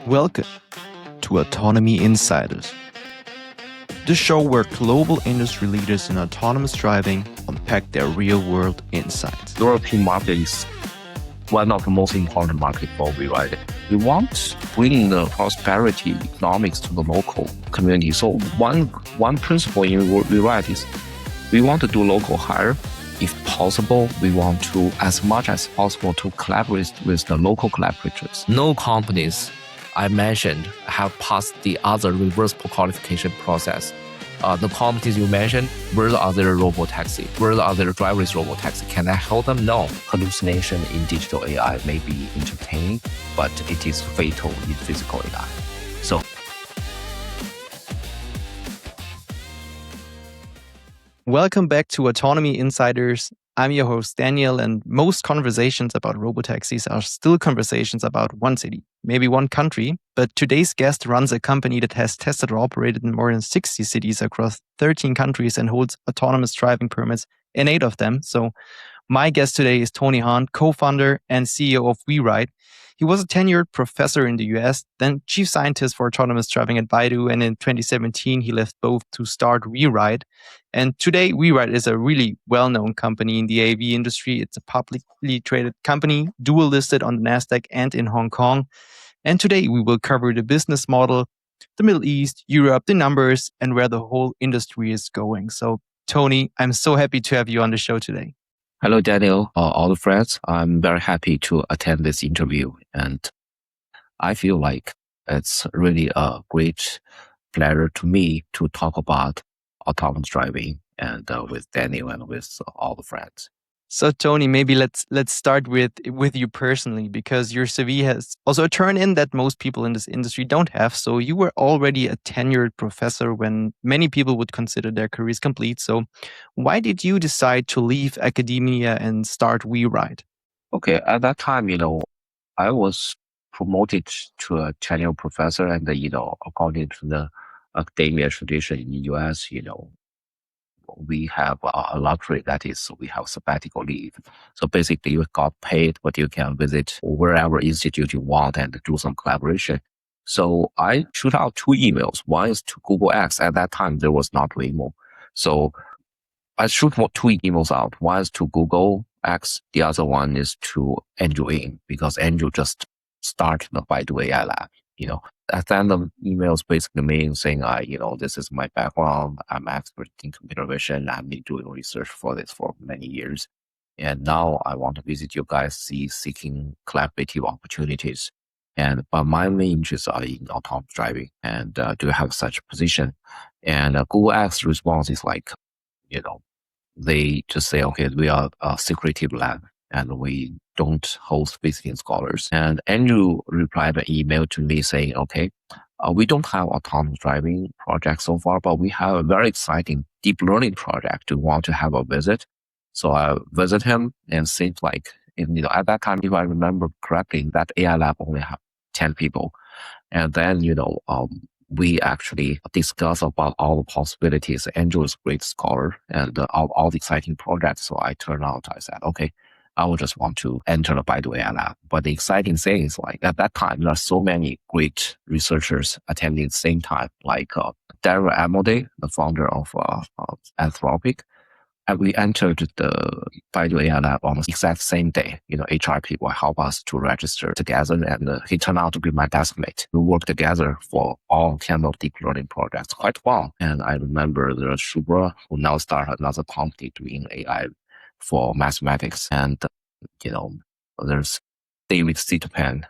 Welcome to Autonomy Insiders, the show where global industry leaders in autonomous driving unpack their real-world insights. The European market is one of the most important markets for WeRide. We want to bring the prosperity economics to the local community. So one principle in WeRide is we want to do local hire. If possible, we want to, as much as possible, to collaborate with the local collaborators. No companies I mentioned have passed the other reverse qualification process. The companies you mentioned, where are their Robotaxi? Where are their driverless Robotaxi? Can I help them? No. Hallucination in digital AI may be entertaining, but it is fatal in physical AI. So, welcome back to Autonomy Insiders. I'm your host, Daniel, and most conversations about robotaxis are still conversations about one city, maybe one country. But today's guest runs a company that has tested or operated in more than 60 cities across 13 countries and holds autonomous driving permits in 8 of them. So my guest today is Tony Han, co-founder and CEO of WeRide. He was a tenured professor in the US, then chief scientist for autonomous driving at Baidu, and in 2017, he left both to start WeRide. And today, WeRide is a really well-known company in the AV industry. It's a publicly traded company, dual listed on the NASDAQ and in Hong Kong. And today, we will cover the business model, the Middle East, Europe, the numbers, and where the whole industry is going. So, Tony, I'm so happy to have you on the show today. hello, Daniel, all the friends. I'm very happy to attend this interview. And I feel like it's really a great pleasure to me to talk about autonomous driving and with Daniel and with all the friends. So Tony, maybe let's start with you personally, because your CV has also a turn in that most people in this industry don't have. So you were already a tenured professor when many people would consider their careers complete. So why did you decide to leave academia and start WeRide? Okay, at that time, I was promoted to a tenured professor, and according to the academia tradition in the US, we have a luxury, that is, we have sabbatical leave. So basically, you got paid, but you can visit wherever institute you want and do some collaboration. So I shoot out 2 emails. One is to Google X. At that time, there was not Waymo. So I shoot 2 emails out. One is to Google X. The other one is to Andrew Ng, because Andrew just started the Baidu AI lab. At the end of emails basically me saying, this is my background. I'm expert in computer vision. I've been doing research for this for many years. And now I want to visit you guys, seeking collaborative opportunities. But my main interests are in autonomous driving. And do you have such a position? And Google X response is like, they just say, okay, we are a secretive lab and we don't host visiting scholars. And Andrew replied an email to me saying, okay, we don't have autonomous driving project so far, but we have a very exciting deep learning project. We want to have a visit. So I visit him, and seems like, at that time, if I remember correctly, that AI lab only have 10 people. And then, we actually discuss about all the possibilities. Andrew is a great scholar and all the exciting projects. So I said, okay, I would just want to enter the Baidu AI lab. But the exciting thing is, like, at that time, there are so many great researchers attending at the same time, like Daniel Abreu, the founder of Anthropic. And we entered the Baidu AI lab on the exact same day. HR people help us to register together, and he turned out to be my desk mate. We worked together for all kinds of deep learning projects quite well. And I remember there's Shubra, who now started another company doing AI for mathematics. And, there's David Sitpan,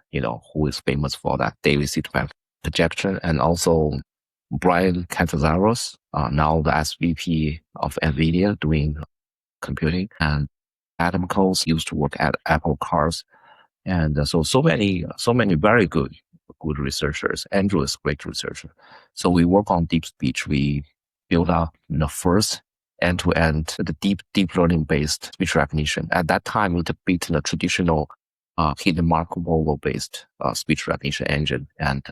who is famous for that David Sitpan projection. And also Brian Cantazaros, now the SVP of NVIDIA doing computing. And Adam Coles used to work at Apple Cars. And so many very good researchers. Andrew is a great researcher. So we work on deep speech. We build up the first end-to-end, the deep learning-based speech recognition. At that time, it beat the traditional hidden mark model-based speech recognition engine and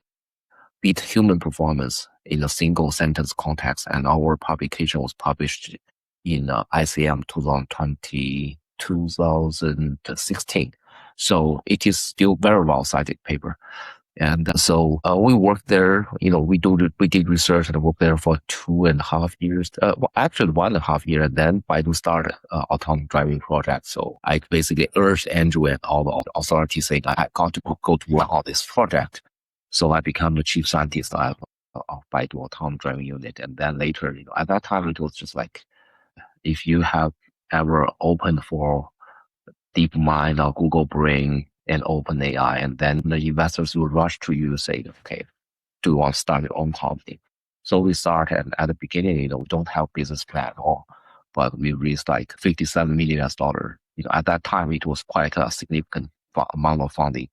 beat human performance in a single sentence context. And our publication was published in ICM 2016. So it is still very well cited paper. And so we worked there. We did research and worked there for 2.5 years. Well, actually 1.5 year, and then Baidu started autonomous driving project. So I basically urged Andrew and all the authorities saying I got to go to work on this project. So I became the chief scientist of Baidu autonomous driving unit. And then later, at that time it was just like, if you have ever opened for DeepMind or Google Brain and OpenAI, and then the investors will rush to you and say, okay, do you want to start your own company? So we started at the beginning, we don't have business plan at all, but we raised like $57 million US. At that time, it was quite a significant amount of funding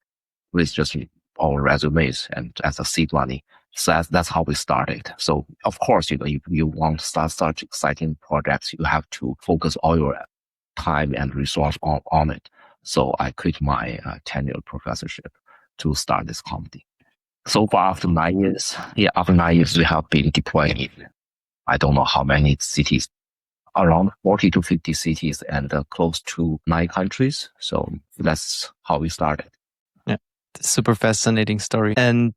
with just our resumes and as a seed money. So that's how we started. So of course, if you want to start such exciting projects, you have to focus all your time and resource on it. So I quit my tenured professorship to start this company. So far, after 9 years, we have been deploying in, I don't know how many cities, around 40 to 50 cities and close to 9 countries. So that's how we started. Yeah, super fascinating story. And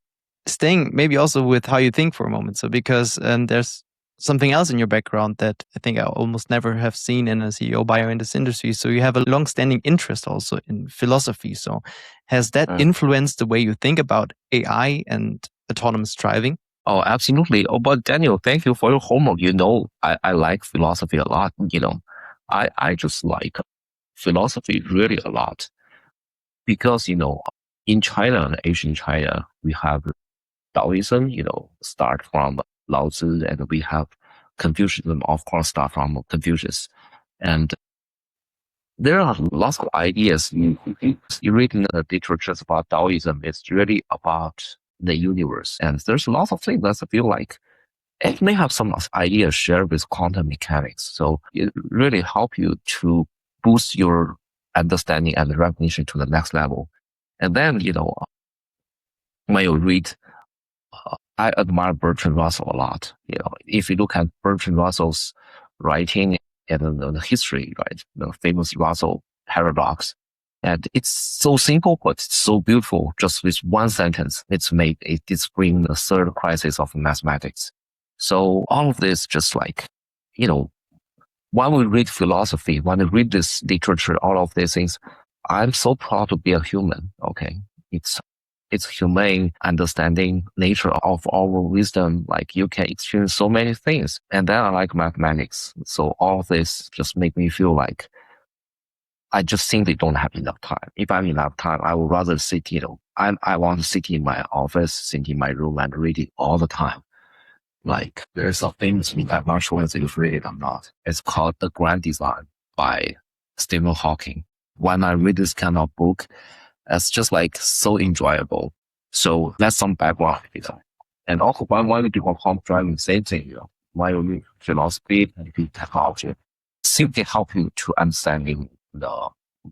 staying maybe also with how you think for a moment. So because there's something else in your background that I think I almost never have seen in a CEO bio in this industry. So you have a long-standing interest also in philosophy. So has that influenced the way you think about AI and autonomous driving? Oh, absolutely. Oh, but Daniel, thank you for your homework. I like philosophy a lot. I just like philosophy really a lot because, in China, Asian China, we have Taoism, start from Lao Tzu, and we have Confucianism, of course, start from Confucius. And there are lots of ideas. You read in the literatures about Taoism, it's really about the universe. And there's lots of things that I feel like it may have some ideas shared with quantum mechanics. So it really help you to boost your understanding and recognition to the next level. And then, when you read, I admire Bertrand Russell a lot. If you look at Bertrand Russell's writing and the history, right, the famous Russell paradox, and it's so simple, but it's so beautiful. Just with one sentence, it's bring the third crisis of mathematics. So all of this, just like, when we read philosophy, when we read this literature, all of these things, I'm so proud to be a human. Okay. It's humane understanding nature of our wisdom. Like you can experience so many things. And then I like mathematics. So all of this just make me feel like I just simply don't have enough time. If I have enough time, I would rather sit, I want to sit in my office, sit in my room and read it all the time. Like there's a famous book, I'm not sure whether you've read it or not. It's called The Grand Design by Stephen Hawking. When I read this kind of book, it's just like so enjoyable. So that's some background. And also when we do autonomous driving, same thing, when you read philosophy and technology, simply help you to understanding the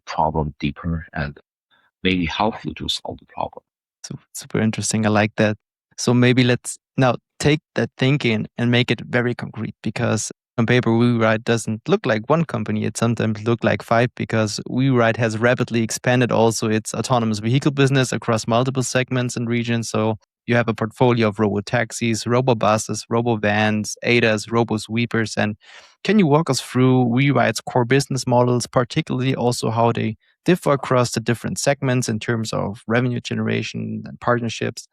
problem deeper and maybe help you to solve the problem. Super interesting. I like that. So maybe let's now take that thinking and make it very concrete, because on paper, WeRide doesn't look like one company. It sometimes looks like 5, because WeRide has rapidly expanded also its autonomous vehicle business across multiple segments and regions. So you have a portfolio of Robotaxis, Robobuses, Robovans, ADAS, Robosweepers. And can you walk us through WeRide's core business models, particularly also how they differ across the different segments in terms of revenue generation and partnerships?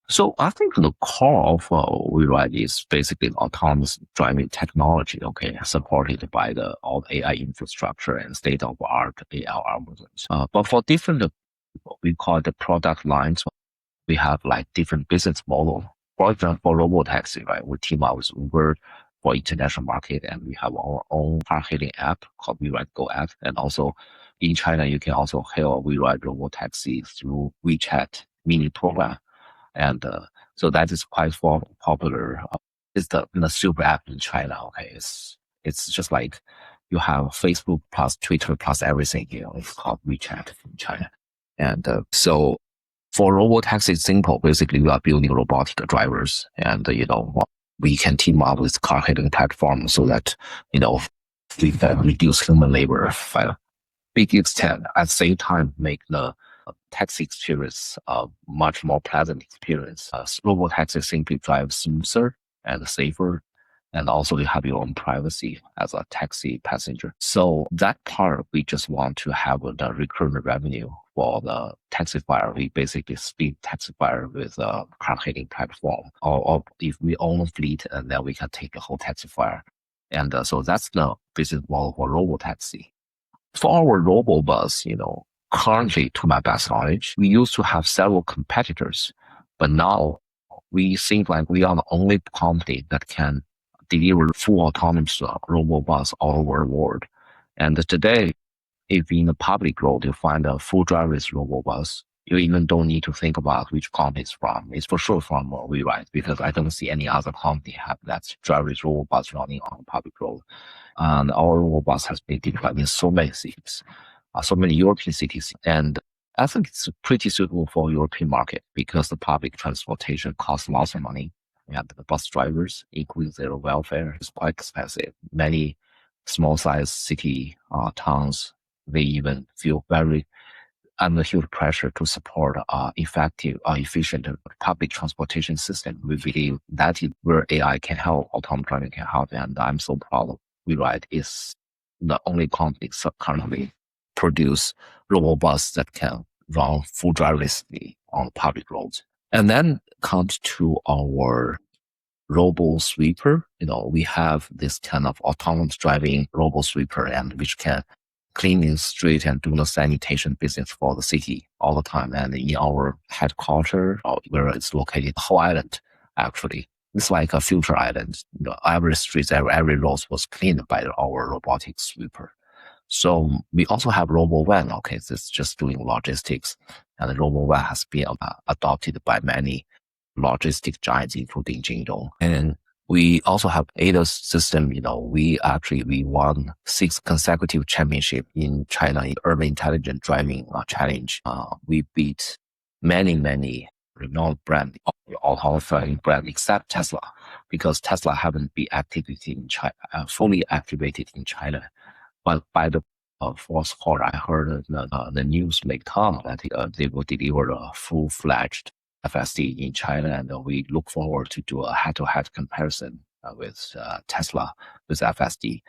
So I think the core of WeRide is basically autonomous driving technology, okay, supported by all the AI infrastructure and state-of-the-art AI algorithms. But for different, we call the product lines, we have like different business model. For example, for Robotaxi, right, we team up with Uber for international market, and we have our own car-hailing app called WeRide Go app. And also in China, you can also hail WeRide Robotaxi through WeChat mini program. And so that is quite popular. It's the super app in China. Okay, it's just like you have Facebook plus Twitter plus everything. It's called WeChat in China. And so for Robotaxi, it's simple. Basically, we are building robotic drivers, and we can team up with car-hailing platform so that we can reduce human labor by a big extent. At the same time, make the taxi experience a much more pleasant experience. Robotaxi simply drives smoother and safer, and also you have your own privacy as a taxi passenger. So that part, we just want to have the recurring revenue for the taxifier. We basically split taxifier with a car-hailing platform, or if we own a fleet, and then we can take the whole taxifier. And so that's the business model for Robotaxi. For our Robobus, currently, to my best knowledge, we used to have several competitors, but now we think like we are the only company that can deliver full autonomous Robobus all over the world. And today, if in the public road you find a full driverless Robobus, you even don't need to think about which company it's from. It's for sure from WeRide, because I don't see any other company have that driverless Robobus running on the public road. And our Robobus has been deployed in so many cities, so many European cities. And I think it's pretty suitable for European market because the public transportation costs lots of money. And the bus drivers, including their welfare, is quite expensive. Many small-sized city towns, they even feel very under huge pressure to support effective, efficient public transportation system. We believe that is where AI can help, autonomous driving can help, and I'm so proud of WeRide is the only company currently produce Robobus that can run full driverlessly on public roads. And then comes to our robo sweeper. We have this kind of autonomous driving robo sweeper, and which can clean the street and do the sanitation business for the city all the time. And in our headquarters, where it's located, the whole island, actually, it's like a future island. Every street, every road was cleaned by our robotic sweeper. So we also have RoboVan. Okay, this is just doing logistics, and the RoboVan has been adopted by many logistic giants, including Jingdong. And we also have ADAS system. We won 6 consecutive championship in China in urban intelligent driving challenge. We beat many renowned brand, autonomous driving brand, except Tesla, because Tesla haven't been activated in China, fully activated in China. But by the fourth quarter, I heard the news may come that they will deliver a full-fledged FSD in China, and we look forward to do a head-to-head comparison with Tesla with FSD.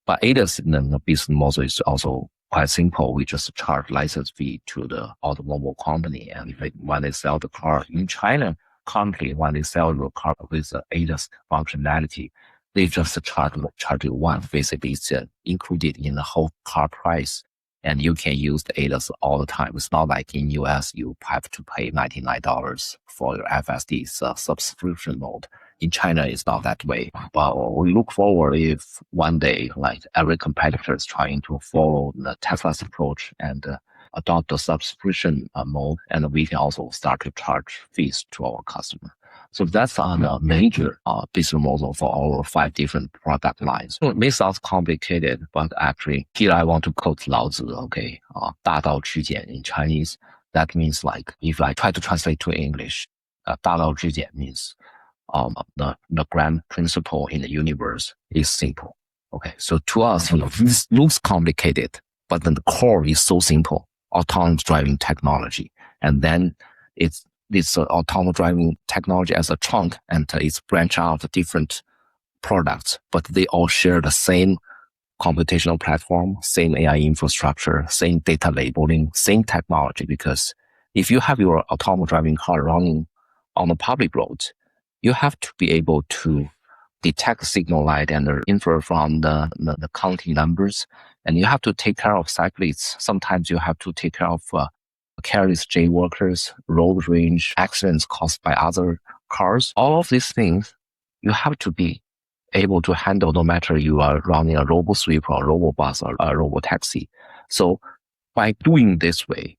But ADAS, the business model is also quite simple. We just charge license fee to the automobile company, and when they sell the car in China, currently when they sell the car with the ADAS functionality, they just charge you once. Basically, it's included in the whole car price, and you can use the ADAS all the time. It's not like in US, you have to pay $99 for your FSD. It's a subscription mode. In China, it's not that way. But we look forward if one day, like every competitor is trying to follow the Tesla's approach and adopt the subscription mode, and we can also start to charge fees to our customer. So that's on a major business model for our 5 different product lines. So it may sound complicated, but actually here I want to quote Lao Tzu, okay, 大道至简 in Chinese. That means like, if I try to translate to English, 大道至简 means the grand principle in the universe is simple. Okay, so to us, this looks complicated, but then the core is so simple, autonomous driving technology. And then it's autonomous driving technology as a trunk, and it's branched out different products, but they all share the same computational platform, same AI infrastructure, same data labeling, same technology. Because if you have your autonomous driving car running on the public road, you have to be able to detect signal light and infer from the counting numbers, and you have to take care of cyclists. Sometimes you have to take care of careless jaywalkers, road rage, accidents caused by other cars. All of these things you have to be able to handle, no matter you are running a robo-sweep or a robobus or a robotaxi. So by doing this way,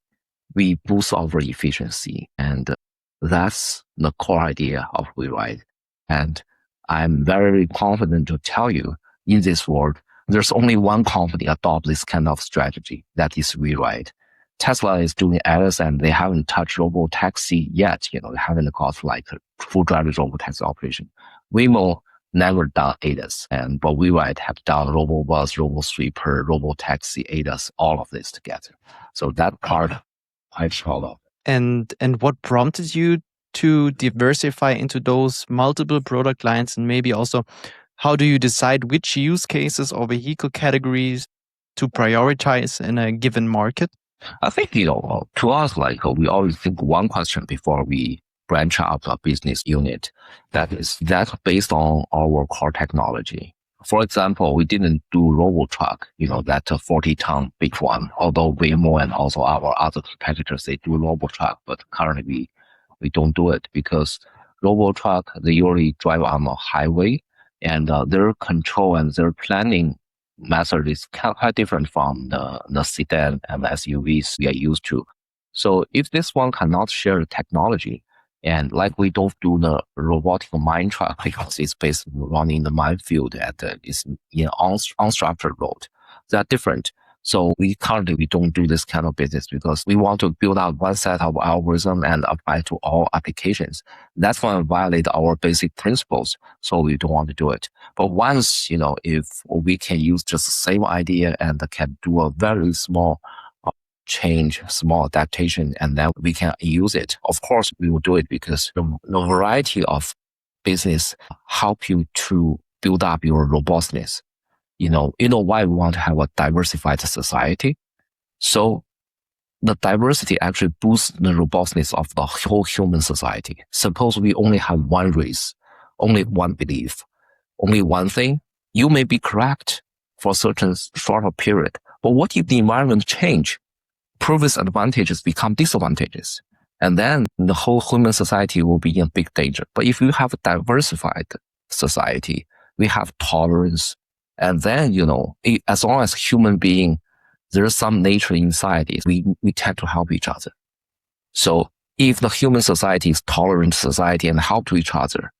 we boost our efficiency, and that's the core idea of WeRide. And I'm very confident to tell you, in this world, there's only one company adopt this kind of strategy. That is WeRide. Tesla is doing ADAS, and they haven't touched Robotaxi yet. They haven't got like a full driverless Robotaxi operation. Waymo never done ADAS, but WeRide have done Robobus, RoboSweeper, Robotaxi, ADAS, all of this together. So that part quite proud of. And what prompted you to diversify into those multiple product lines, and maybe also how do you decide which use cases or vehicle categories to prioritize in a given market? I think, to us, we always think one question before we branch out a business unit. That is that based on our core technology. For example, we didn't do Robotruck, that 40-ton big one, although Waymo and also our other competitors, they do Robotruck, but currently we don't do it because Robotruck, they usually drive on a highway and their control and their planning method is quite different from the sedan and SUVs we are used to. So if this one cannot share the technology, and like we don't do the robotic mine truck because it's based running in the minefield and it's in unstructured road, they're different. So we currently don't do this kind of business because we want to build out one set of algorithm and apply to all applications. That's going to violate our basic principles. So we don't want to do it. But once, if we can use just the same idea and can do a very small change, small adaptation, and then we can use it. Of course, we will do it because the variety of business help you to build up your robustness. You know why we want to have a diversified society. So the diversity actually boosts the robustness of the whole human society. Suppose we only have one race, only one belief, only one thing. You may be correct for a certain shorter period, but what if the environment change? Previous advantages become disadvantages. And then the whole human society will be in big danger. But if you have a diversified society, we have tolerance. And then, as long as human being, there's some nature inside it, we tend to help each other. So if the human society is tolerant society and help to each other,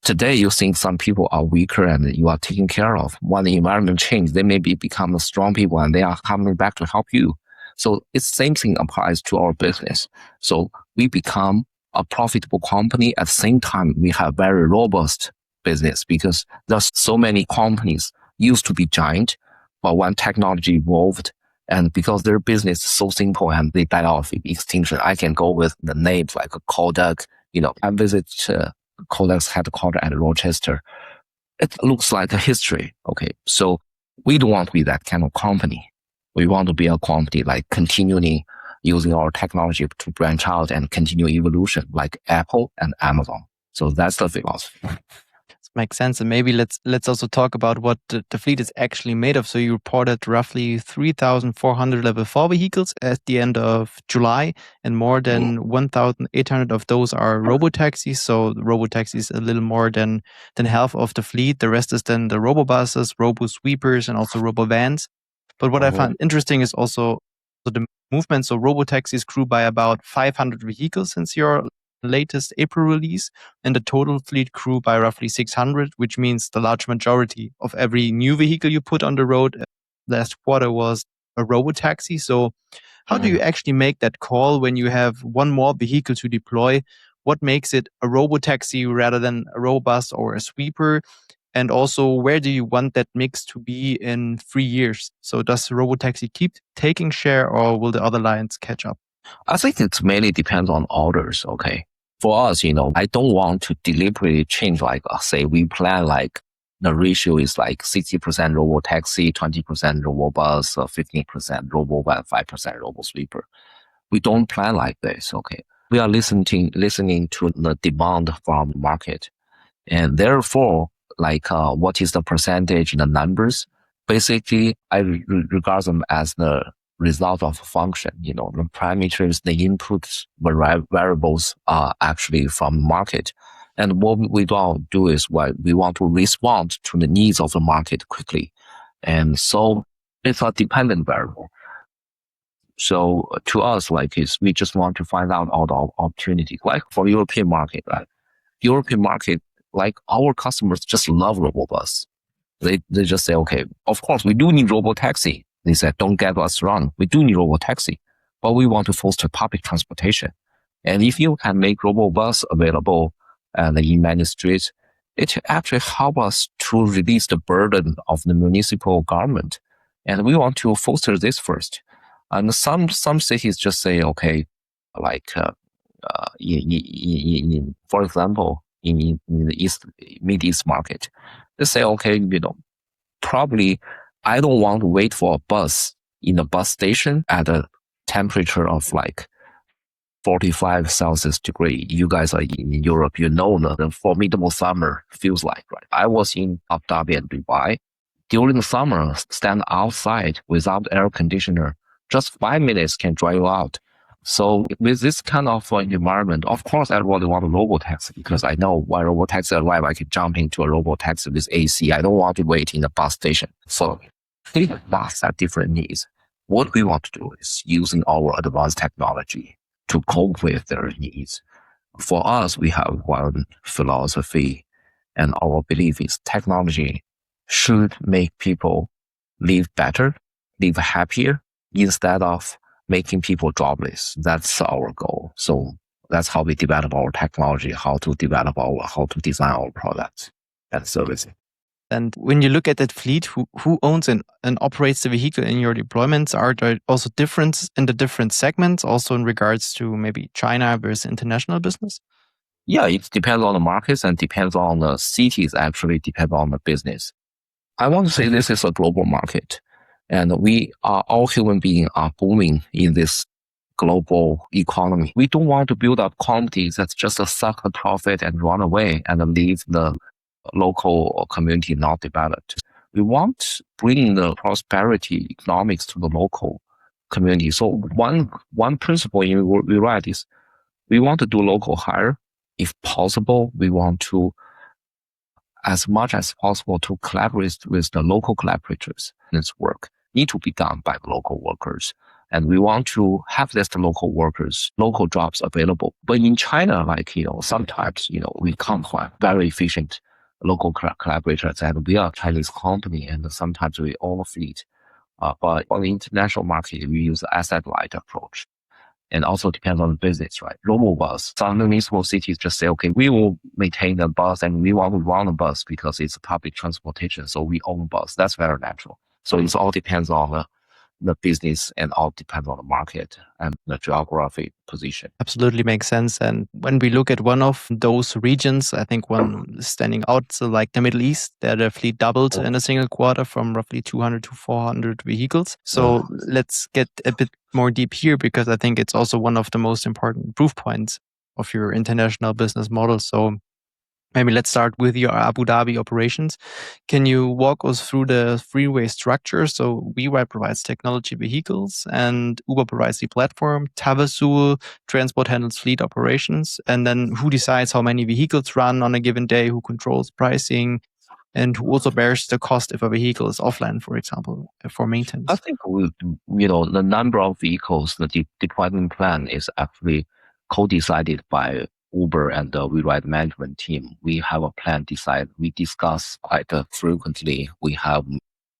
today you think some people are weaker and you are taken care of. When the environment changes, they maybe become strong people and they are coming back to help you. So it's the same thing applies to our business. So we become a profitable company. At the same time, we have very robust business because there's so many companies used to be giant, but when technology evolved and because their business is so simple and they died off extinction, I can go with the names like Kodak. I visit Kodak's headquarters at Rochester. It looks like a history. Okay. So we don't want to be that kind of company. We want to be a company like continuing using our technology to branch out and continue evolution like Apple and Amazon. So that's the philosophy. Makes sense. And maybe let's also talk about what the fleet is actually made of. So you reported roughly 3,400 level 4 vehicles at the end of July, and more than 1,800 of those are Robotaxis. So Robotaxi is a little more than half of the fleet. The rest is then the Robobuses, Robosweepers, and also Robovans. But what I found interesting is also the movement. So Robotaxis grew by about 500 vehicles since your latest April release, and the total fleet grew by roughly 600, which means the large majority of every new vehicle you put on the road last quarter was a Robotaxi. So how do you actually make that call when you have one more vehicle to deploy? What makes it a Robotaxi rather than a Robobus or a sweeper? And also, where do you want that mix to be in 3 years? So does Robotaxi keep taking share, or will the other lines catch up? I think it mainly depends on orders, okay? For us, I don't want to deliberately change, say we plan the ratio is 60% Robotaxi, 20% Robobus, 15% Robovan, 5% Robosweeper. We don't plan like this, okay? We are listening to the demand from the market. And therefore, what is the percentage in the numbers? Basically, I regard them as the result of a function. The parameters, the inputs, variables are actually from market. And what we don't do is we want to respond to the needs of the market quickly. And so it's a dependent variable. So to us, we just want to find out all the opportunities. Like for European market, right? European market, our customers just love Robobus. They just say, okay, of course we do need Robotaxi. They said, don't get us wrong. We do need Robotaxi, but we want to foster public transportation. And if you can make Robobus available in many streets, it actually helps us to release the burden of the municipal government. And we want to foster this first. And some cities just say, okay, like for example, in the Mid East market, they say, okay, probably I don't want to wait for a bus in a bus station at a temperature of like 45 Celsius degree. You guys are in Europe, the formidable summer feels like, right? I was in Abu Dhabi and Dubai. During the summer, stand outside without air conditioner. Just 5 minutes can dry you out. So with this kind of environment, of course, everybody want a robotaxi because I know when robotaxi arrive, I can jump into a robotaxi with AC. I don't want to wait in the bus station. So that's have different needs. What we want to do is using our advanced technology to cope with their needs. For us, we have one philosophy, and our belief is technology should make people live better, live happier, instead of making people jobless. That's our goal. So that's how we develop our technology, how to design our products and services. And when you look at that fleet, who owns and operates the vehicle in your deployments? Are there also differences in the different segments, also in regards to maybe China versus international business? Yeah, it depends on the markets and depends on the cities, actually depends on the business. I want to say this is a global market, and we are all human beings are booming in this global economy. We don't want to build up companies that's just a suck the profit and run away and leave the local community not developed. We want bringing the prosperity economics to the local community. So one principle in WeRide is we want to do local hire. If possible, we want to, as much as possible, to collaborate with the local collaborators. This work need to be done by the local workers. And we want to have this local workers, local jobs available. But in China, sometimes, we can't find very efficient local collaborators, and we are a Chinese company, and sometimes we own a fleet. But on the international market, we use the asset-light approach. And also depends on the business, right? Robobus. Some municipal cities just say, okay, we will maintain the bus and we want to run the bus because it's public transportation. So we own bus. That's very natural. So it all depends on the business and all depends on the market and the geographic position. Absolutely makes sense. And when we look at one of those regions, I think one standing out, so like the Middle East, there the fleet doubled in a single quarter from roughly 200 to 400 vehicles. So let's get a bit more deep here, because I think it's also one of the most important proof points of your international business model. So maybe let's start with your Abu Dhabi operations. Can you walk us through the freeway structure? So WeRide provides technology vehicles and Uber provides the platform. Tavasul Transport handles fleet operations. And then who decides how many vehicles run on a given day, who controls pricing, and who also bears the cost if a vehicle is offline, for example, for maintenance? I think the number of vehicles, the deployment plan is actually co-decided by Uber and the WeRide management team. We have a plan decided. We discuss quite frequently. We have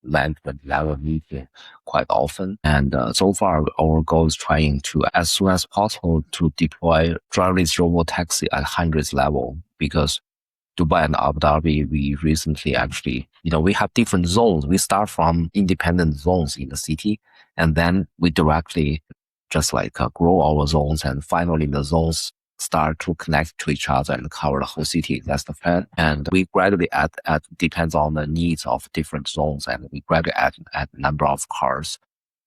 management level meeting quite often. And so far, our goal is trying to, as soon as possible, to deploy driverless robotaxi at hundreds level, because Dubai and Abu Dhabi, we recently actually, we have different zones. We start from independent zones in the city, and then we directly just grow our zones, and finally the zones start to connect to each other and cover the whole city. That's the plan. And we gradually add depends on the needs of different zones, and we gradually add number of cars.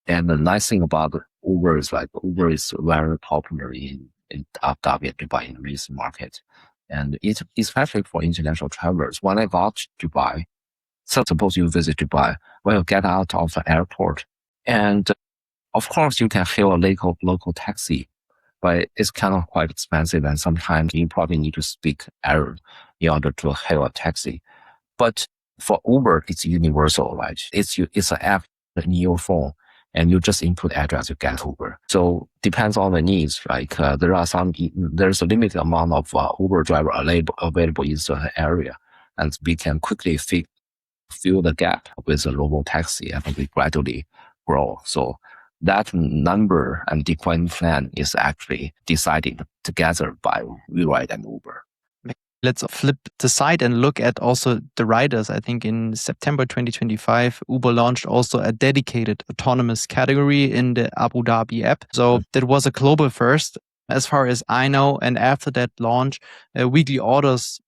And the nice thing about Uber is Uber is very popular in Abu Dhabi and Dubai in the recent market. And it's especially for international travelers. When I got to Dubai, so suppose you visit Dubai, when you get out of the airport, and of course you can hail a local taxi, but it's kind of quite expensive, and sometimes you probably need to speak Arab in order to hail a taxi. But for Uber, it's universal, right? It's an app in your phone, and you just input address, you get Uber. So depends on the needs. There's a limited amount of Uber driver available in certain area, and we can quickly fill the gap with a robotaxi, and we gradually grow. So that number and deployment plan is actually decided together by WeRide and Uber. Let's flip the side and look at also the riders. I think in September 2025, Uber launched also a dedicated autonomous category in the Abu Dhabi app. So that was a global first. as far as I know. And after that launch, weekly orders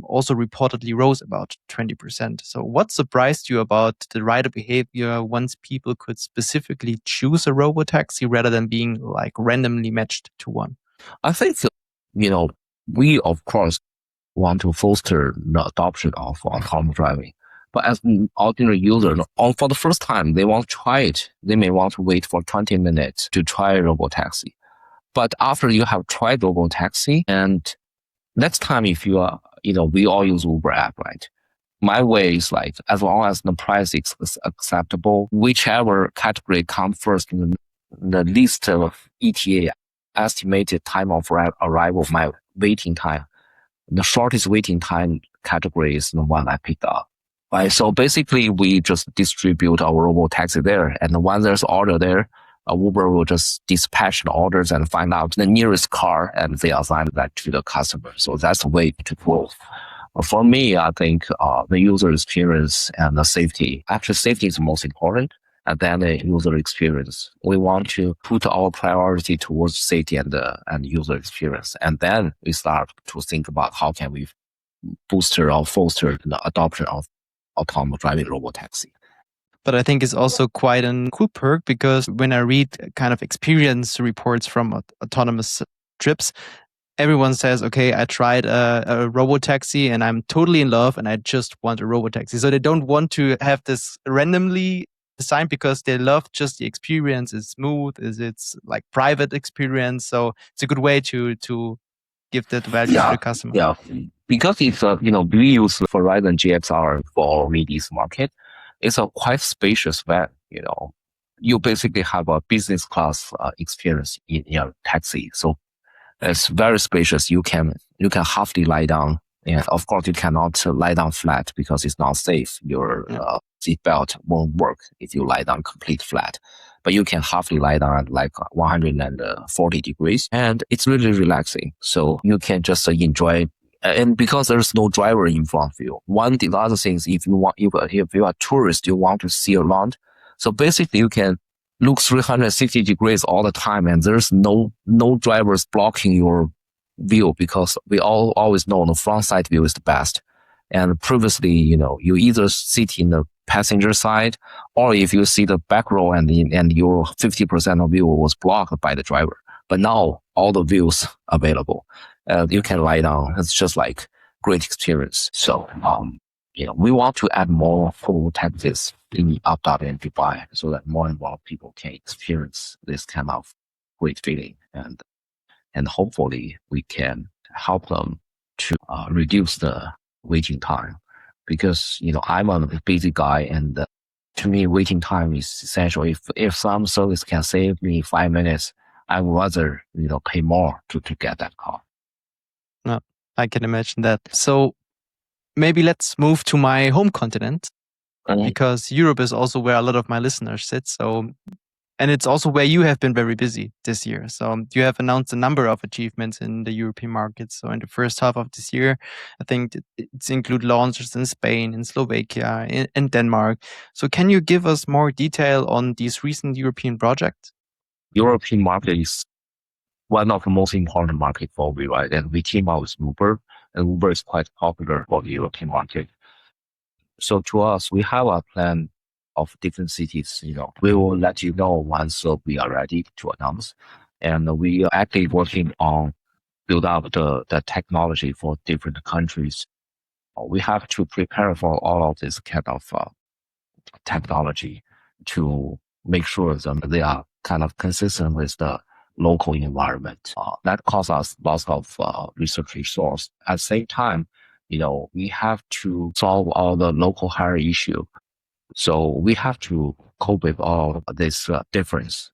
also reportedly rose about 20%. So what surprised you about the rider behavior once people could specifically choose a robotaxi rather than being like randomly matched to one? I think, we of course want to foster the adoption of autonomous driving. But as an ordinary user, for the first time, they want to try it. They may want to wait for 20 minutes to try Robotaxi. But after you have tried Robotaxi, and next time if you are, we all use Uber app, right? My way is like, as long as the price is acceptable, whichever category comes first in the list of ETA, estimated time of arrival, my waiting time, the shortest waiting time category is the one I picked up. Right. So basically, we just distribute our Robotaxi there. And when there's order there, Uber will just dispatch the orders and find out the nearest car and they assign that to the customer. So that's the way to go. For me, I think the user experience and the safety, actually safety is most important. And then the user experience. We want to put our priority towards safety and user experience. And then we start to think about how can we booster or foster the adoption of autonomous driving robotaxi. But I think it's also quite a cool perk, because when I read kind of experience reports from autonomous trips, everyone says, okay, I tried a robotaxi and I'm totally in love and I just want a robotaxi. So they don't want to have this randomly designed, because they love just the experience. It's smooth, it's like private experience. So it's a good way to give that value to the customer. Yeah, because it's we use WeRide and GXR for MIDI's market. It's a quite spacious van. You basically have a business class experience in your taxi. So it's very spacious. You can halfly lie down. And of course, you cannot lie down flat because it's not safe. Your seat belt won't work if you lie down complete flat. But you can halfly lie down at like 140 degrees, and it's really relaxing. So you can just enjoy. And because there's no driver in front of you. The other thing is, if you are a tourist, you want to see around. So basically, you can look 360 degrees all the time, and there's no drivers blocking your view, because we always know the front side view is the best. And previously, you either sit in the passenger side, or if you see the back row and your 50% of view was blocked by the driver. But now all the views available. You can lie down. It's just like great experience. So, we want to add more full taxis in Abu Dhabi and Dubai, so that more and more people can experience this kind of great feeling, and hopefully we can help them to reduce the waiting time, because I'm a busy guy, and to me waiting time is essential. If some service can save me 5 minutes, I would rather pay more to get that car. No, I can imagine that. So maybe let's move to my home continent, because Europe is also where a lot of my listeners sit. So, and it's also where you have been very busy this year. So you have announced a number of achievements in the European markets. So in the first half of this year, I think it's include launches in Spain, in Slovakia, in Denmark. So can you give us more detail on these recent European projects? European market is one of the most important market for WeRide, and we team up with Uber, and Uber is quite popular for the European market. So to us, we have a plan of different cities. We will let you know once we are ready to announce, and we are actually working on build up the technology for different countries. We have to prepare for all of this kind of technology to make sure that they are kind of consistent with the local environment. That costs us lots of research resource. At the same time, we have to solve all the local hire issue. So we have to cope with all of this difference.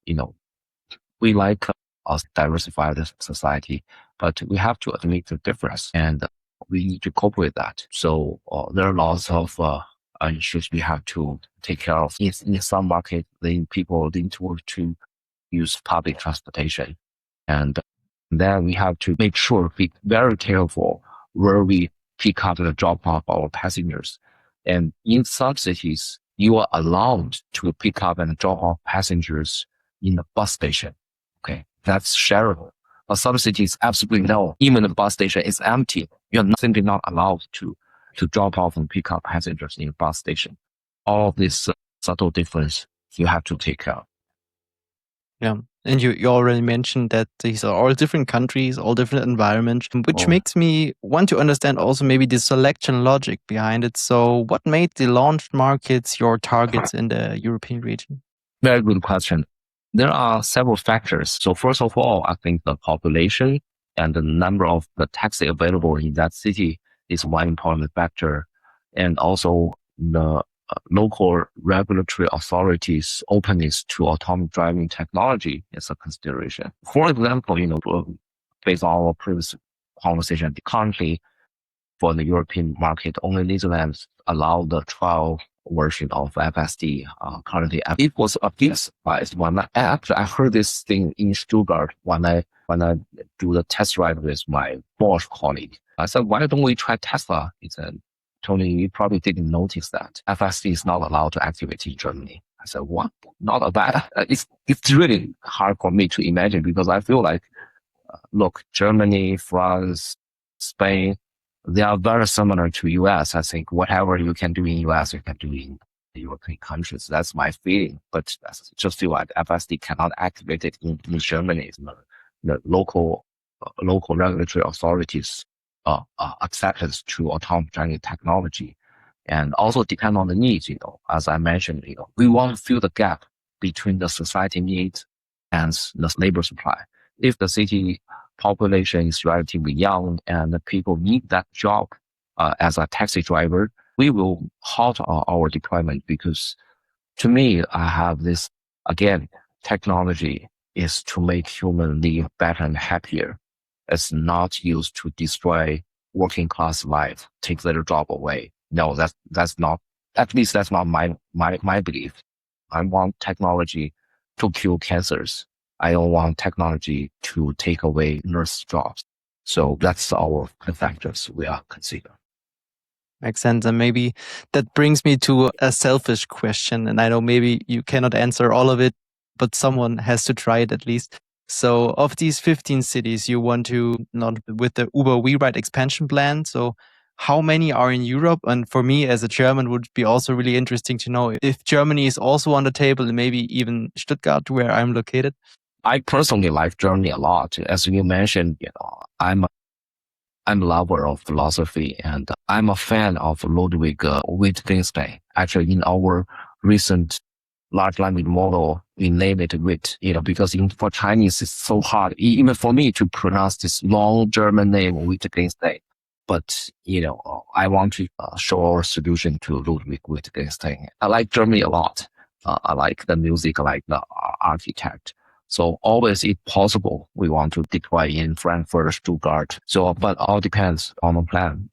We like a diversified society, but we have to admit the difference, and we need to cope with that. So there are lots of issues we have to take care of. In some market, people need to use public transportation, and then we have to make sure, be very careful where we pick up and drop off our passengers. And in some cities, you are allowed to pick up and drop off passengers in the bus station. Okay, that's shareable. Some cities absolutely no. Even the bus station is empty. You're simply not allowed to drop off and pick up passengers in a bus station. All of this subtle difference you have to take care of. Yeah. And you already mentioned that these are all different countries, all different environments, which makes me want to understand also maybe the selection logic behind it. So what made the launched markets your targets in the European region? Very good question. There are several factors. So first of all, I think the population and the number of the taxi available in that city is one important factor. And also the local regulatory authorities' openness to autonomous driving technology is a consideration. For example, based on our previous conversation, currently for the European market, only Netherlands allow the trial version of FSD. Currently, it was a bit surprised when I heard this thing in Stuttgart when I do the test ride with my Bosch colleague. I said, why don't we try Tesla? He said, Tony, you probably didn't notice that FSD is not allowed to activate in Germany. I said, what? Not a bad. It's really hard for me to imagine because I feel like, look, Germany, France, Spain, they are very similar to US. I think whatever you can do in US, you can do in the European countries. That's my feeling. But I just feel like FSD cannot activate it in Germany. The local regulatory authorities acceptance to autonomous driving technology, and also depend on the needs. As I mentioned, we want to fill the gap between the society needs and the labor supply. If the city population is relatively young and the people need that job as a taxi driver, we will halt our deployment because to me, I have this, again, technology is to make human live better and happier. It's not used to destroy working class life, take their job away. No, that's not, at least that's not my belief. I want technology to cure cancers. I don't want technology to take away nurse jobs. So that's our factors we are considering. Makes sense. And maybe that brings me to a selfish question. And I know maybe you cannot answer all of it, but someone has to try it at least. So of these 15 cities you want to, not with the Uber WeRide expansion plan, so how many are in Europe? And for me as a German would be also really interesting to know if Germany is also on the table and maybe even Stuttgart where I'm located. I personally like Germany a lot. As you mentioned, I'm a lover of philosophy and I'm a fan of Ludwig Wittgenstein. Actually, in our recent large language model, we name it Wit, because for Chinese, it's so hard, even for me to pronounce this long German name, Wittgenstein. But, I want to show our solution to Ludwig Wittgenstein. I like Germany a lot. I like the music, I like the architect. So always, if possible, we want to deploy in Frankfurt, Stuttgart. So, but all depends on the plan.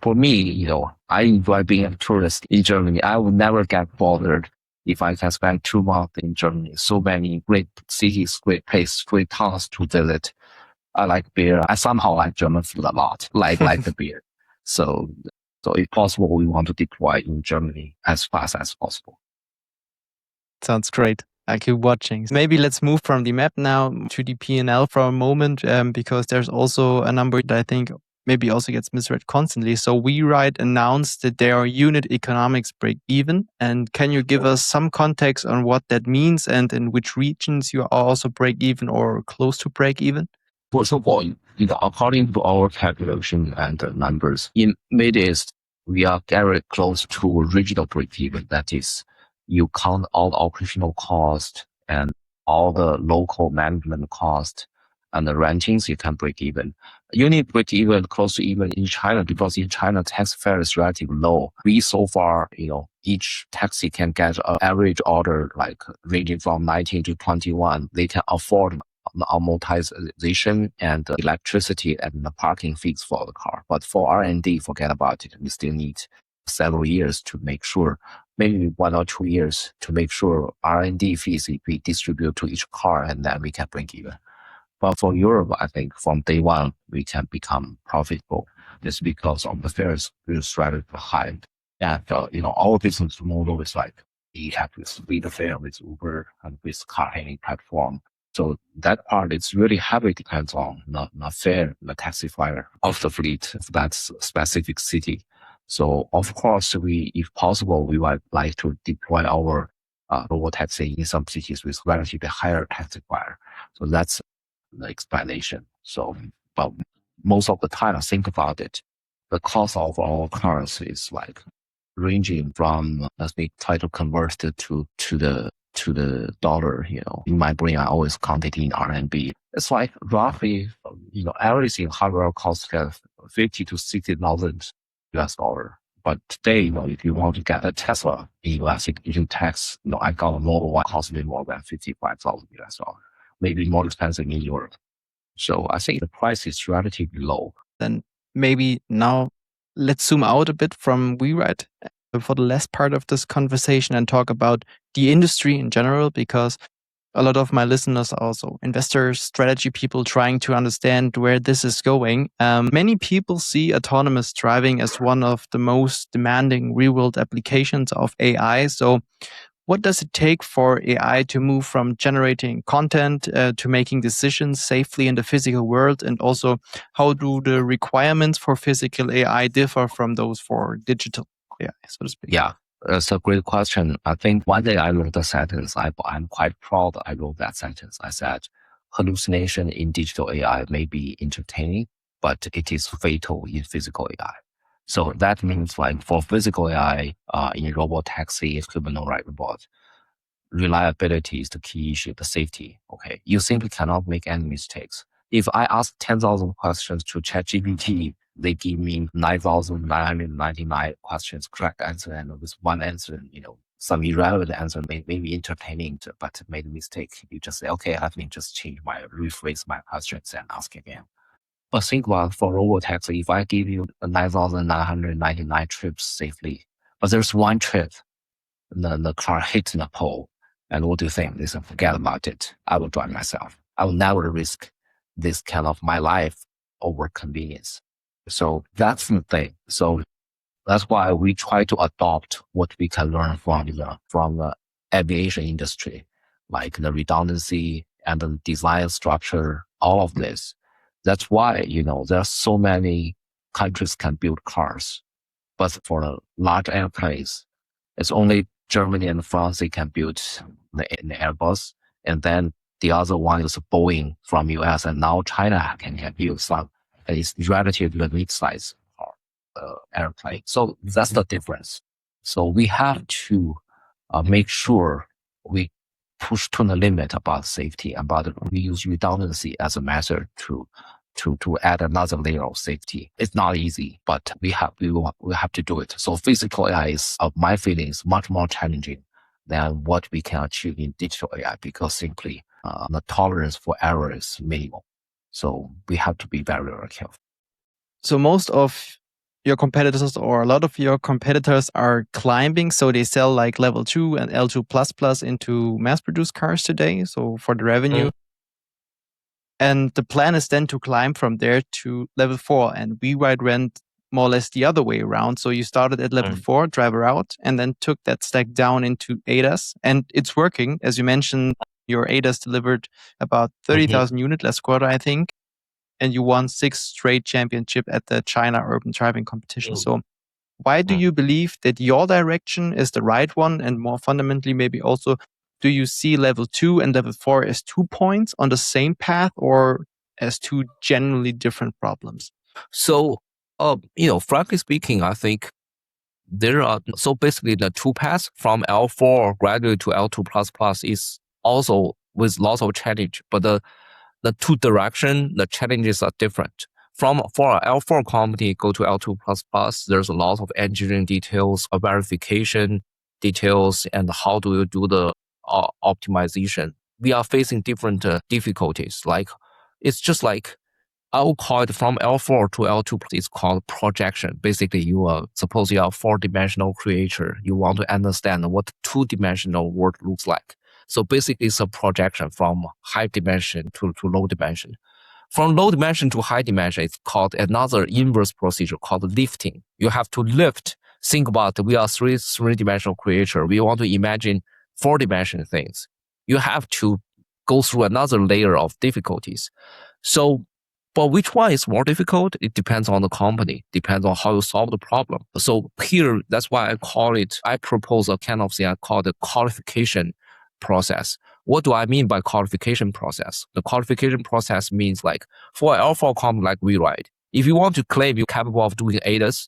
For me, I enjoy being a tourist in Germany. I would never get bothered if I can spend 2 months in Germany. So many great cities, great places, great towns to visit. I like beer. I somehow like German food a lot, like the beer. So if possible, we want to deploy in Germany as fast as possible. Sounds great. I keep watching. Maybe let's move from the map now to the P&L for a moment, because there's also a number that I think maybe also gets misread constantly. So WeRide announced that their unit economics break even. And can you give us some context on what that means and in which regions you are also break even or close to break even? First of all, according to our calculation and the numbers, in Mid-East, we are very close to regional break even. That is, you count all the operational cost and all the local management cost and the rentings, you can break even. You need break even close to even in China because in China, tax fare is relatively low. We so far, each taxi can get an average order like ranging from 19 to 21. They can afford the amortization and the electricity and the parking fees for the car. But for R&D, forget about it. We still need several years to make sure, maybe 1 or 2 years to make sure R&D fees we distribute to each car and then we can break even. But for Europe, I think from day one, we can become profitable just because of the fares is rather high. And, our business model is like, we have to split the fare with Uber and with car hailing platform. So that part is really heavily depends on the taxifier of the fleet of that specific city. So of course, if possible, we would like to deploy our robotaxi in some cities with relatively higher taxifier. So that's the explanation. So, but most of the time, I think about it, the cost of our cars is like ranging from, let's say, try to convert it to the dollar. In my brain, I always count it in RMB. It's like roughly, everything hardware costs 50 to 60,000 US dollar. But today, if you want to get a Tesla in US, you tax, I got a Model Y costing more than 55,000 US dollar, maybe more expensive in Europe. So I think the price is relatively low. Then maybe now let's zoom out a bit from WeRide for the last part of this conversation and talk about the industry in general, because a lot of my listeners are also investors, strategy people trying to understand where this is going. Many people see autonomous driving as one of the most demanding real-world applications of AI. So what does it take for AI to move from generating content to making decisions safely in the physical world? And also, how do the requirements for physical AI differ from those for digital AI, so to speak? Yeah, that's a great question. I think one day I wrote a sentence. I'm quite proud I wrote that sentence. I said, hallucination in digital AI may be entertaining, but it is fatal in physical AI. So that means like for physical AI, in robotaxi, humanoid robot, reliability is the key issue, the safety. Okay. You simply cannot make any mistakes. If I ask 10,000 questions to ChatGPT, they give me 9,999 questions, correct answer, and with one answer, some irrelevant answer may be entertaining, but made a mistake. You just say, okay, let me just rephrase my questions and ask again. But think about for robotaxi, if I give you 9,999 trips safely, but there's one trip, the car hits the pole, and what do you think? Listen, forget about it. I will drive myself. I will never risk this kind of my life over convenience. So that's the thing. So that's why we try to adopt what we can learn from the aviation industry, like the redundancy and the design structure, all of this. That's why, there are so many countries can build cars, but for the large airplanes, it's only Germany and France they can build the Airbus, and then the other one is Boeing from US, and now China can build some. It's relatively mid-size airplane. So that's the difference. So we have to make sure we push to the limit about safety, we use redundancy as a method to add another layer of safety. It's not easy, but we have to do it. So physical AI is, my feelings, much more challenging than what we can achieve in digital AI, because simply the tolerance for error is minimal. So we have to be very, very careful. So most of your competitors, or a lot of your competitors, are climbing. So they sell like level 2 and L2++ into mass-produced cars today. So for the revenue. And the plan is then to climb from there to level 4. And WeRide went more or less the other way around. So you started at level 4, driver out, and then took that stack down into ADAS. And it's working. As you mentioned, your ADAS delivered about 30,000 units last quarter, I think. And you won 6 straight championship at the China Urban Driving Competition. So why do you believe that your direction is the right one? And more fundamentally, maybe also, do you see level 2 and level 4 as 2 points on the same path, or as 2 generally different problems? So, frankly speaking, I think there are, so basically the 2 paths from L4 gradually to L2++ is also with lots of challenge, but the 2 direction, the challenges are different. For an L4 company go to L2++, there's a lot of engineering details, verification details, and how do you do the optimization. We are facing different difficulties. Like, it's just like, I will call it from L4 to L2, it's called projection. Basically, suppose you are a 4-dimensional creature. You want to understand what 2-dimensional world looks like. So basically, it's a projection from high dimension to low dimension. From low dimension to high dimension, it's called another inverse procedure called lifting. You have to lift. Think about, we are three-dimensional creature. We want to imagine 4-dimensional things. You have to go through another layer of difficulties. So, but which one is more difficult? It depends on the company, depends on how you solve the problem. So here, that's why I propose a kind of thing I call the qualification process. What do I mean by qualification process? The qualification process means like for an L4 company like WeRide, if you want to claim you're capable of doing ADAS,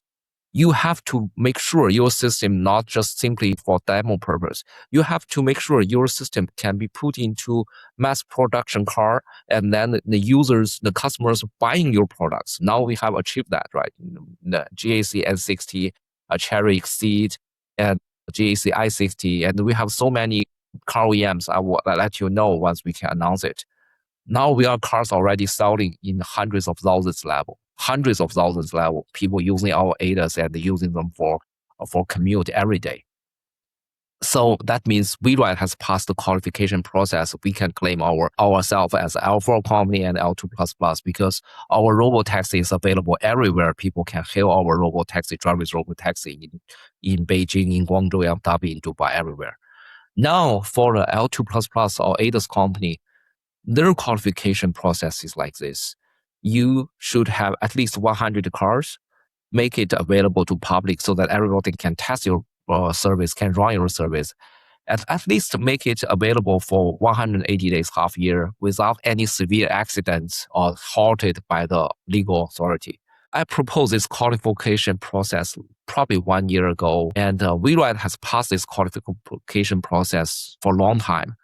you have to make sure your system not just simply for demo purpose. You have to make sure your system can be put into mass production car, and then the users, the customers buying your products. Now we have achieved that, right? The GAC N60, Cherry Exceed, and GAC i60, and we have so many car OEMs. I will let you know once we can announce it. Now we are cars already selling in hundreds of thousands level, people using our ADAS and using them for commute every day. So that means WeRide has passed the qualification process. We can claim ourselves as L4 company and L2++, because our Robotaxi is available everywhere. People can hail our Robotaxi, drive with Robotaxi in Beijing, in Guangzhou, Abu Dhabi, in Dubai, everywhere. Now for the L2++ or ADAS company, their qualification process is like this. You should have at least 100 cars, make it available to public so that everybody can test your service, can run your service. At least make it available for 180 days, half year, without any severe accidents or halted by the legal authority. I proposed this qualification process probably 1 year ago, and WeRide has passed this qualification process for a long time,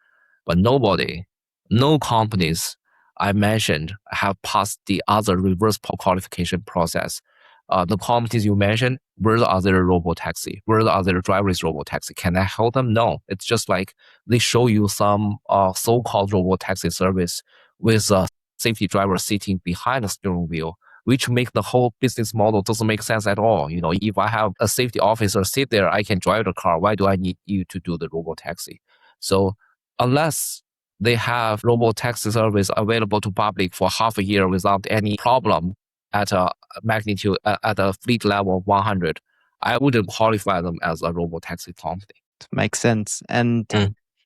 but no companies I mentioned have passed the other reverse qualification process. The companies you mentioned, where are their Robotaxi? Where are their driverless Robotaxi? Can I help them? No. It's just like they show you some so-called Robotaxi service with a safety driver sitting behind the steering wheel, which make the whole business model doesn't make sense at all. You know, if I have a safety officer sit there, I can drive the car. Why do I need you to do the Robotaxi? So unless they have Robotaxi service available to public for half a year without any problem at a magnitude, at a fleet level of 100, I wouldn't qualify them as a Robotaxi company. Makes sense. And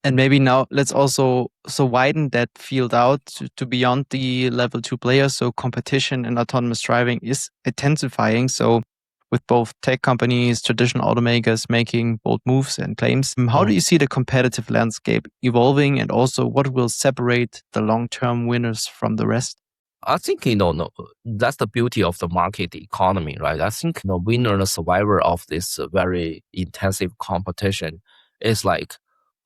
maybe now let's also widen that field out to beyond the level 2 players. So competition in autonomous driving is intensifying. So with both tech companies, traditional automakers making bold moves and claims, how do you see the competitive landscape evolving, and also what will separate the long-term winners from the rest? I think, no, that's the beauty of the market economy, right? I think, winner and survivor of this very intensive competition is like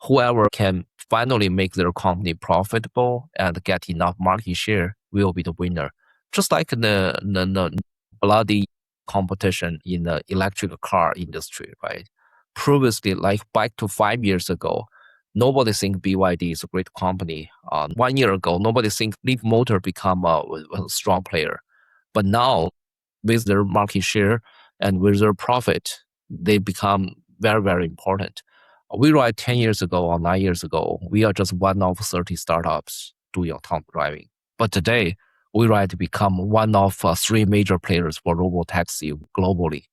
whoever can finally make their company profitable and get enough market share will be the winner. Just like the bloody competition in the electric car industry, right? Previously, like back to 5 years ago, nobody think BYD is a great company. 1 year ago, nobody think Leapmotor become a strong player. But now, with their market share and with their profit, they become very, very important. WeRide 10 years ago or 9 years ago, we are just one of 30 startups doing autonomous driving. But today, WeRide become one of 3 major players for Robotaxi globally.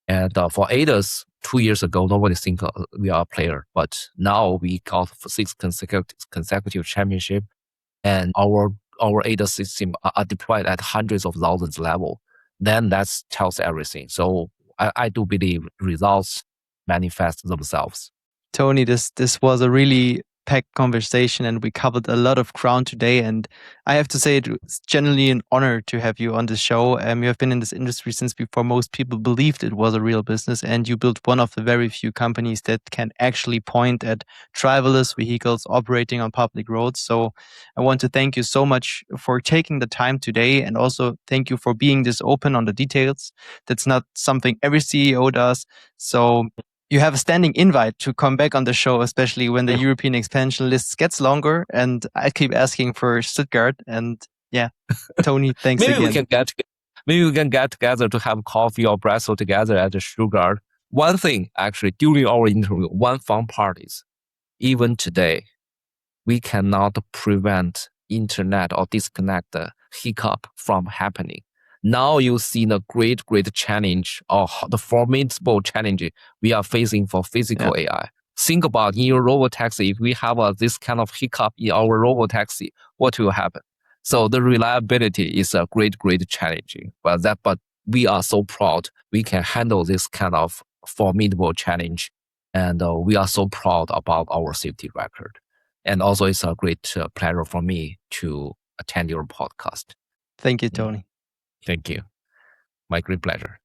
And for ADAS, 2 years ago, nobody think we are a player, but now we got 6 consecutive championship, and our ADAS system are deployed at hundreds of thousands level. Then that tells everything. So I do believe results manifest themselves. Tony, this was a really packed conversation, and we covered a lot of ground today. And I have to say, it's genuinely an honor to have you on the show. You have been in this industry since before most people believed it was a real business, and you built one of the very few companies that can actually point at driverless vehicles operating on public roads. So I want to thank you so much for taking the time today, and also thank you for being this open on the details. That's not something every CEO does. So you have a standing invite to come back on the show, especially when the European expansion list gets longer. And I keep asking for Stuttgart. And yeah, Tony, thanks Maybe again. Maybe we can get together to have coffee or breakfast together at the Stuttgart. One thing, actually, during our interview, one fun part is, even today, we cannot prevent internet or disconnect the hiccup from happening. Now you see the great challenge, or the formidable challenge we are facing for physical AI. think about in your robotaxi, if we have this kind of hiccup in our robotaxi, what will happen? So the reliability is a great challenging. But we are so proud we can handle this kind of formidable challenge, and we are so proud about our safety record. And also, it's a great pleasure for me to attend your podcast. Thank you, Tony. Thank you. My great pleasure.